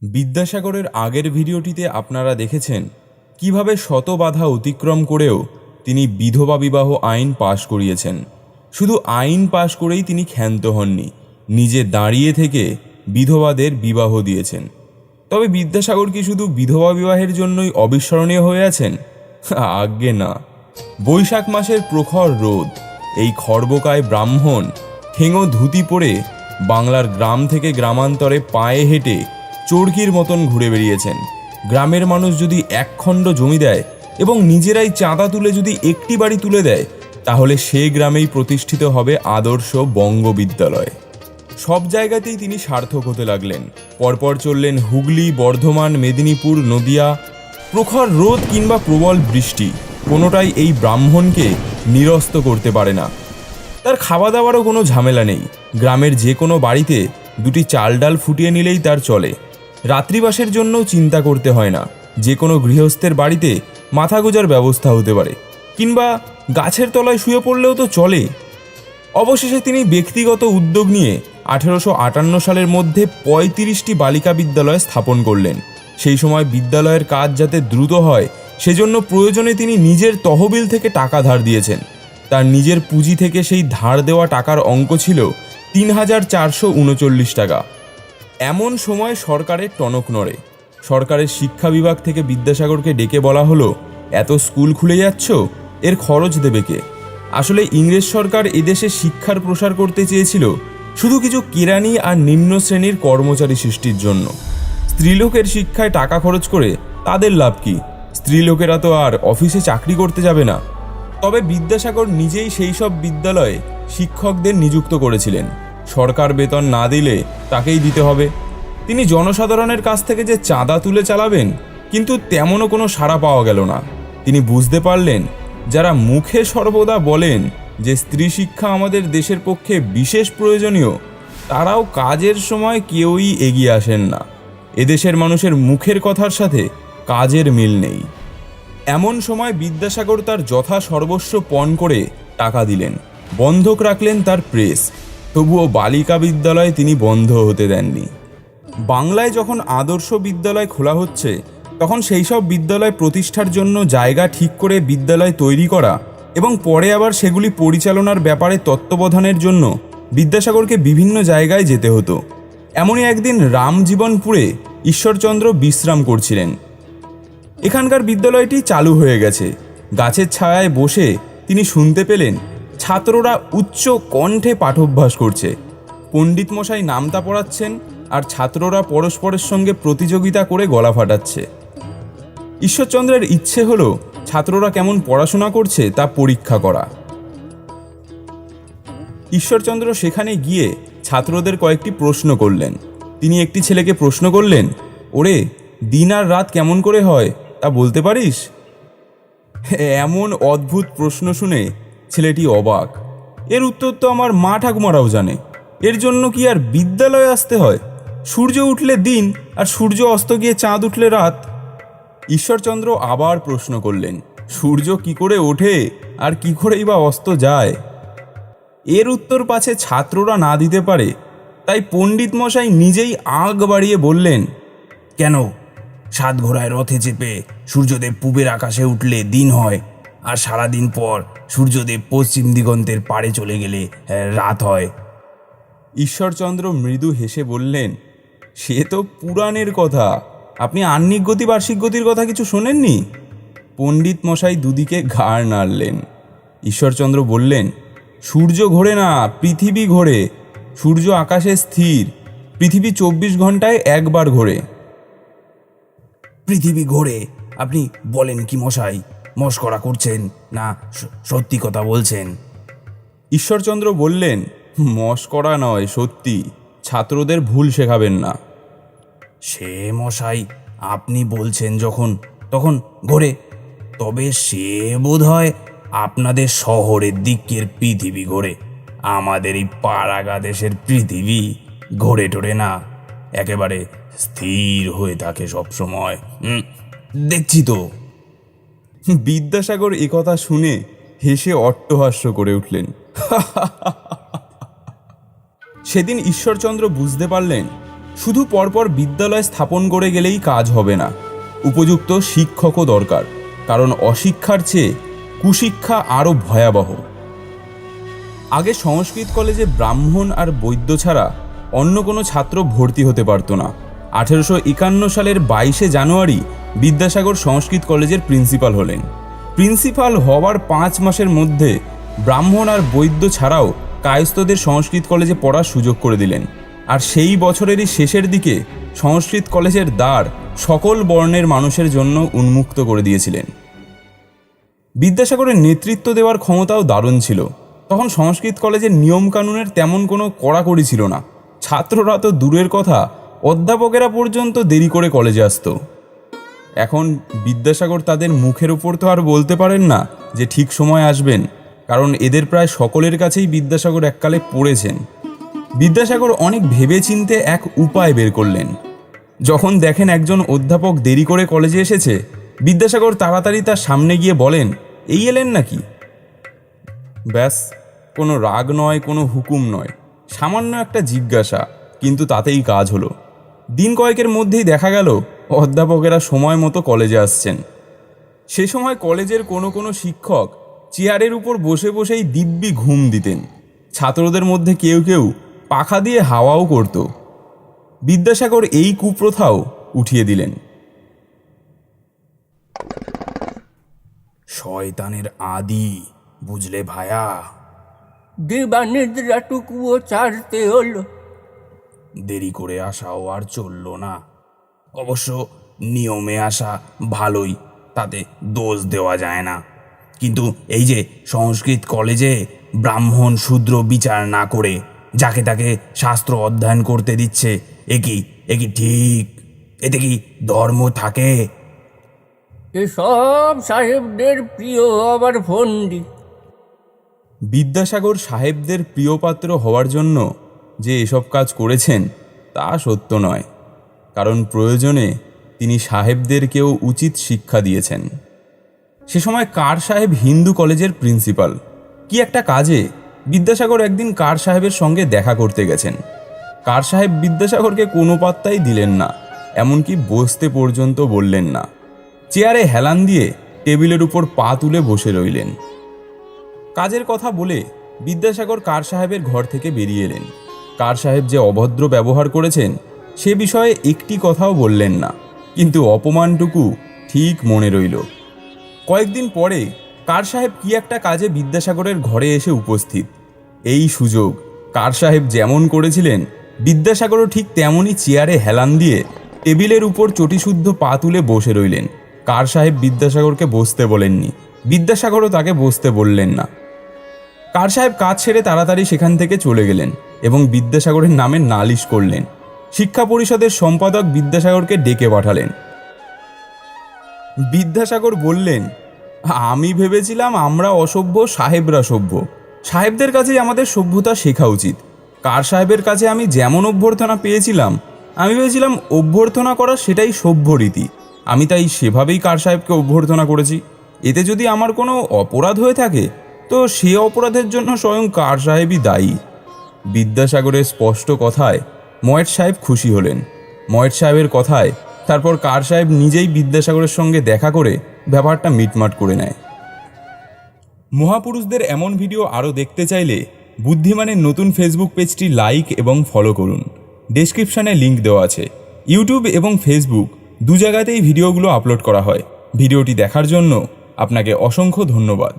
বিদ্যাসাগরের আগের ভিডিওটিতে আপনারা দেখেছেন কিভাবে শত বাধা অতিক্রম করেও তিনি বিধবা বিবাহ আইন পাশ করিয়েছেন। শুধু আইন পাশ করেই তিনি ক্ষান্ত হননি, নিজে দাঁড়িয়ে থেকে বিধবাদের বিবাহ দিয়েছেন। তবে বিদ্যাসাগর কি শুধু বিধবা বিবাহের জন্যই অবিস্মরণীয় হয়ে আছেন? আজ্ঞে না। বৈশাখ মাসের প্রখর রোদ, এই খর্বকায় ব্রাহ্মণ ঠেঙো ধুতি পরে বাংলার গ্রাম থেকে গ্রামান্তরে পায়ে হেঁটে চরকির মতন ঘুরে বেরিয়েছেন। গ্রামের মানুষ যদি একখণ্ড জমি দেয় এবং নিজেরাই চাঁদা তুলে যদি একটি বাড়ি তুলে দেয়, তাহলে সে গ্রামেই প্রতিষ্ঠিত হবে আদর্শ বঙ্গ বিদ্যালয়। সব জায়গাতেই তিনি সার্থক হতে লাগলেন। পরপর চললেন হুগলি, বর্ধমান, মেদিনীপুর, নদিয়া। প্রখর রোদ কিংবা প্রবল বৃষ্টি কোনোটাই এই ব্রাহ্মণকে নিরস্ত করতে পারে না। তার খাওয়া দাওয়ারও কোনো ঝামেলা নেই। গ্রামের যে কোনো বাড়িতে দুটি চাল ডাল ফুটিয়ে নিলেই তার চলে। রাত্রিবাসের জন্যও চিন্তা করতে হয় না। যে কোনো গৃহস্থের বাড়িতে মাথা গোজার ব্যবস্থা হতে পারে, কিংবা গাছের তলায় শুয়ে পড়লেও তো চলে। অবশেষে তিনি ব্যক্তিগত উদ্যোগ নিয়ে 1858 সালের মধ্যে 35টি বালিকা বিদ্যালয় স্থাপন করলেন। সেই সময় বিদ্যালয়ের কাজ যাতে দ্রুত হয়, সেজন্য প্রয়োজনে তিনি নিজের তহবিল থেকে টাকা ধার দিয়েছেন। তার নিজের পুঁজি থেকে সেই ধার দেওয়া টাকার অঙ্ক ছিল 3,439 টাকা। এমন সময় সরকারের টনক নড়ে। সরকারের শিক্ষা বিভাগ থেকে বিদ্যাসাগরকে ডেকে বলা হলো, এত স্কুল খুলে যাচ্ছ, এর খরচ দেবে কে? আসলে ইংরেজ সরকার এদেশে শিক্ষার প্রসার করতে চেয়েছিল শুধু কিছু কেরানি আর নিম্ন শ্রেণীর কর্মচারী সৃষ্টির জন্য। স্ত্রীলোকের শিক্ষায় টাকা খরচ করে তাদের লাভ কি? স্ত্রীলোকেরা তো আর অফিসে চাকরি করতে যাবে না। তবে বিদ্যাসাগর নিজেই সেই সব বিদ্যালয়ে শিক্ষকদের নিযুক্ত করেছিলেন। সরকার বেতন না দিলে তাকেই দিতে হবে। তিনি জনসাধারণের কাছ থেকে যে চাঁদা তুলে চালাবেন, কিন্তু তেমনও কোনো সাড়া পাওয়া গেল না। তিনি বুঝতে পারলেন, যারা মুখে সর্বদা বলেন যে স্ত্রী শিক্ষা আমাদের দেশের পক্ষে বিশেষ প্রয়োজনীয়, তারাও কাজের সময় কেউই এগিয়ে আসেন না। এদেশের মানুষের মুখের কথার সাথে কাজের মিল নেই। এমন সময় বিদ্যাসাগর তার যথা সর্বস্ব পণ করে টাকা দিলেন, বন্ধক রাখলেন তার প্রেস। তবুও বালিকা বিদ্যালয় তিনি বন্ধ হতে দেননি। বাংলায় যখন আদর্শ বিদ্যালয় খোলা হচ্ছে, তখন সেই সব বিদ্যালয় প্রতিষ্ঠার জন্য জায়গা ঠিক করে বিদ্যালয় তৈরি করা এবং পরে আবার সেগুলি পরিচালনার ব্যাপারে তত্ত্বাবধানের জন্য বিদ্যাসাগরকে বিভিন্ন জায়গায় যেতে হতো। এমনই একদিন রামজীবনপুরে ঈশ্বরচন্দ্র বিশ্রাম করছিলেন। এখানকার বিদ্যালয়টি চালু হয়ে গেছে। গাছের ছায়ায় বসে তিনি শুনতে পেলেন ছাত্ররা উচ্চ কণ্ঠে পাঠোভ্যাস করছে। পণ্ডিত মশাই নামতা পড়াচ্ছেন আর ছাত্ররা পরস্পরের সঙ্গে প্রতিযোগিতা করে গলা ফাটাচ্ছে। ঈশ্বরচন্দ্রের ইচ্ছে হলো ছাত্ররা কেমন পড়াশোনা করছে তা পরীক্ষা করা। ঈশ্বরচন্দ্র সেখানে গিয়ে ছাত্রদের কয়েকটি প্রশ্ন করলেন। তিনি একটি ছেলেকে প্রশ্ন করলেন, ওরে, দিন আর রাত কেমন করে হয় তা বলতে পারিস? এমন অদ্ভুত প্রশ্ন শুনে ছেলেটি অবাক। এর উত্তর তো আমার মা ঠাকুমারাও জানে। এর জন্য কি আর বিদ্যালয়ে আসতে হয়? সূর্য উঠলে দিন আর সূর্য অস্ত গিয়ে চাঁদ উঠলে রাত। ঈশ্বরচন্দ্র আবার প্রশ্ন করলেন, সূর্য কি করে ওঠে আর কি করেই বা অস্ত যায়? এর উত্তর পাছে ছাত্ররা না দিতে পারে, তাই পণ্ডিত মশাই নিজেই আগ বাড়িয়ে বললেন, কেন? 7 ঘোড়ায় রথে চেপে সূর্যদেব পূবের আকাশে উঠলে দিন হয়, আর সারাদিন পর সূর্যদেব পশ্চিম দিগন্তের পাড়ে চলে গেলে রাত হয়। ঈশ্বরচন্দ্র মৃদু হেসে বললেন, সে তো পুরাণের কথা। আপনি আহ্নিক গতি বার্ষিক গতির কথা কিছু শোনেননি? পণ্ডিত মশাই দুদিকে ঘাড় নাড়লেন। ঈশ্বরচন্দ্র বললেন, সূর্য ঘোরে না, পৃথিবী ঘোরে। সূর্য আকাশে স্থির, পৃথিবী 24 ঘন্টায় একবার ঘোরে। পৃথিবী ঘোরে? আপনি বলেন কি মশাই? মশকরা করছেন না সত্যি কথা বলছেন? ঈশ্বরচন্দ্র বললেন, মশকরা নয়, সত্যি। ছাত্রদের ভুল শেখাবেন না। সে মশাই, আপনি বলছেন যখন তখন ঘোরে। তবে সে বোধ হয় আপনাদের শহরের দিকের পৃথিবী ঘোরে। আমাদের এই পাড়াগা দেশের পৃথিবী ঘোরে টোরে না, একেবারে স্থির হয়ে থাকে সব সময়। দেখছি তো। বিদ্যাসাগর একথা শুনে হেসে অট্টহাস্য করে উঠলেন। সেদিন ঈশ্বরচন্দ্র বুঝতে পারলেন শুধু পরপর বিদ্যালয় স্থাপন করে গেলেই কাজ হবে না, উপযুক্ত শিক্ষকও দরকার, কারণ অশিক্ষার চেয়ে কুশিক্ষা আরও ভয়াবহ। আগে সংস্কৃত কলেজে ব্রাহ্মণ আর বৈদ্য ছাড়া অন্য কোনো ছাত্র ভর্তি হতে পারত না। 1851 সালের 22শে জানুয়ারি বিদ্যাসাগর সংস্কৃত কলেজের প্রিন্সিপাল হলেন। প্রিন্সিপাল হওয়ার 5 মাসের মধ্যে ব্রাহ্মণ আর বৈদ্য ছাড়াও কায়স্থদের সংস্কৃত কলেজে পড়ার সুযোগ করে দিলেন। আর সেই বছরেরই শেষের দিকে সংস্কৃত কলেজের দ্বার সকল বর্ণের মানুষের জন্য উন্মুক্ত করে দিয়েছিলেন। বিদ্যাসাগরের নেতৃত্ব দেওয়ার ক্ষমতাও দারুণ ছিল। তখন সংস্কৃত কলেজের নিয়মকানুনের তেমন কোনো কড়াকড়ি ছিল না। ছাত্ররা তো দূরের কথা, অধ্যাপকেরা পর্যন্ত দেরি করে কলেজে আসতো। এখন বিদ্যাসাগর তাদের মুখের উপর তো আর বলতে পারেন না যে ঠিক সময় আসবেন, কারণ এদের প্রায় সকলের কাছেই বিদ্যাসাগর এককালে পড়েছেন। বিদ্যাসাগর অনেক ভেবেচিন্তে এক উপায় বের করলেন। যখন দেখেন একজন অধ্যাপক দেরি করে কলেজে এসেছে, বিদ্যাসাগর তাড়াতাড়ি তার সামনে গিয়ে বলেন, এই এলেন নাকি? ব্যাস, কোনো রাগ নয়, কোনো হুকুম নয়, সামান্য একটা জিজ্ঞাসা, কিন্তু তাতেই কাজ হলো। দিন কয়েকের মধ্যেই দেখা গেল অধ্যাপকেরা সময় মতো কলেজে আসছেন। সে সময় কলেজের কোনো শিক্ষক চেয়ারের উপর বসে বসেই দিব্যি ঘুম দিতেন। ছাত্রদের মধ্যে কেউ কেউ পাখা দিয়ে হাওয়াও করত। বিদ্যাসাগর এই কুপ্রথাও উঠিয়ে দিলেন। শয়তানের আদি, বুঝলে ভায়া? দিবানিদ্রাটুকুও ছাড়তে হলো। দেরি করে আসাও আর চলল না। অবশ্য নিয়মে আসা ভালোই, তাতে দোষ দেওয়া যায় না। কিন্তু এই যে সংস্কৃত কলেজে ব্রাহ্মণ শূদ্র বিচার না করে যাকে তাকে শাস্ত্র অধ্যয়ন করতে দিচ্ছে, এ কি ঠিক? এতে কি ধর্ম থাকে? এসব সাহেবদের প্রিয় আবার ফন্দি। বিদ্যাসাগর সাহেবদের প্রিয়পাত্র হওয়ার জন্য যে এসব কাজ করেছেন তা সত্য নয়, কারণ প্রয়োজনে তিনি সাহেবদেরকেও উচিত শিক্ষা দিয়েছেন। সে সময় কার সাহেব হিন্দু কলেজের প্রিন্সিপাল। কি একটা কাজে বিদ্যাসাগর একদিন কার সাহেবের সঙ্গে দেখা করতে গেছেন। কার সাহেব বিদ্যাসাগরকে কোনো পাত্তাই দিলেন না, এমনকি বসতে পর্যন্ত বললেন না। চেয়ারে হেলান দিয়ে টেবিলের উপর পা তুলে বসে রইলেন। কাজের কথা বলে বিদ্যাসাগর কার সাহেবের ঘর থেকে বেরিয়ে এলেন। কার সাহেব যে অভদ্র ব্যবহার করেছেন সে বিষয়ে একটি কথাও বললেন না, কিন্তু অপমানটুকু ঠিক মনে রইল। কয়েকদিন পরে কার সাহেব কি একটা কাজে বিদ্যাসাগরের ঘরে এসে উপস্থিত। এই সুযোগ কার সাহেব যেমন করেছিলেন, বিদ্যাসাগরও ঠিক তেমনই চেয়ারে হেলান দিয়ে টেবিলের উপর চটিশুদ্ধ পা তুলে বসে রইলেন। কার সাহেব বিদ্যাসাগরকে বসতে বলেননি, বিদ্যাসাগরও তাকে বসতে বললেন না। কার সাহেব কাজ ছেড়ে তাড়াতাড়ি সেখান থেকে চলে গেলেন এবং বিদ্যাসাগরের নামে নালিশ করলেন। শিক্ষা পরিষদের সম্পাদক বিদ্যাসাগরকে ডেকে পাঠালেন। বিদ্যাসাগর বললেন, আমি ভেবেছিলাম আমরা অসভ্য, সাহেবরা সভ্য। সাহেবদের কাছেই আমাদের সভ্যতা শেখা উচিত। কার সাহেবের কাছে আমি যেমন অভ্যর্থনা পেয়েছিলাম, আমি ভেবেছিলাম অভ্যর্থনা করা সেটাই সভ্য রীতি। আমি তাই সেভাবেই কার সাহেবকে অভ্যর্থনা করেছি। এতে যদি আমার কোনো অপরাধ হয়ে থাকে তো সে অপরাধের জন্য স্বয়ং কার সাহেবই দায়ী। বিদ্যাসাগরের স্পষ্ট কথায় ময়েট সাহেব খুশি হলেন। ময়েট সাহেবের কথায় তারপর কার সাহেব নিজেই বিদ্যাসাগরের সঙ্গে দেখা করে ব্যাপারটা মিটমাট করে নেয়। মহাপুরুষদের এমন ভিডিও আরও দেখতে চাইলে বুদ্ধিমানের নতুন ফেসবুক পেজটি লাইক এবং ফলো করুন। ডেসক্রিপশানে লিঙ্ক দেওয়া আছে। ইউটিউব এবং ফেসবুক দু জায়গাতেই ভিডিওগুলো আপলোড করা হয়। ভিডিওটি দেখার জন্য আপনাকে অসংখ্য ধন্যবাদ।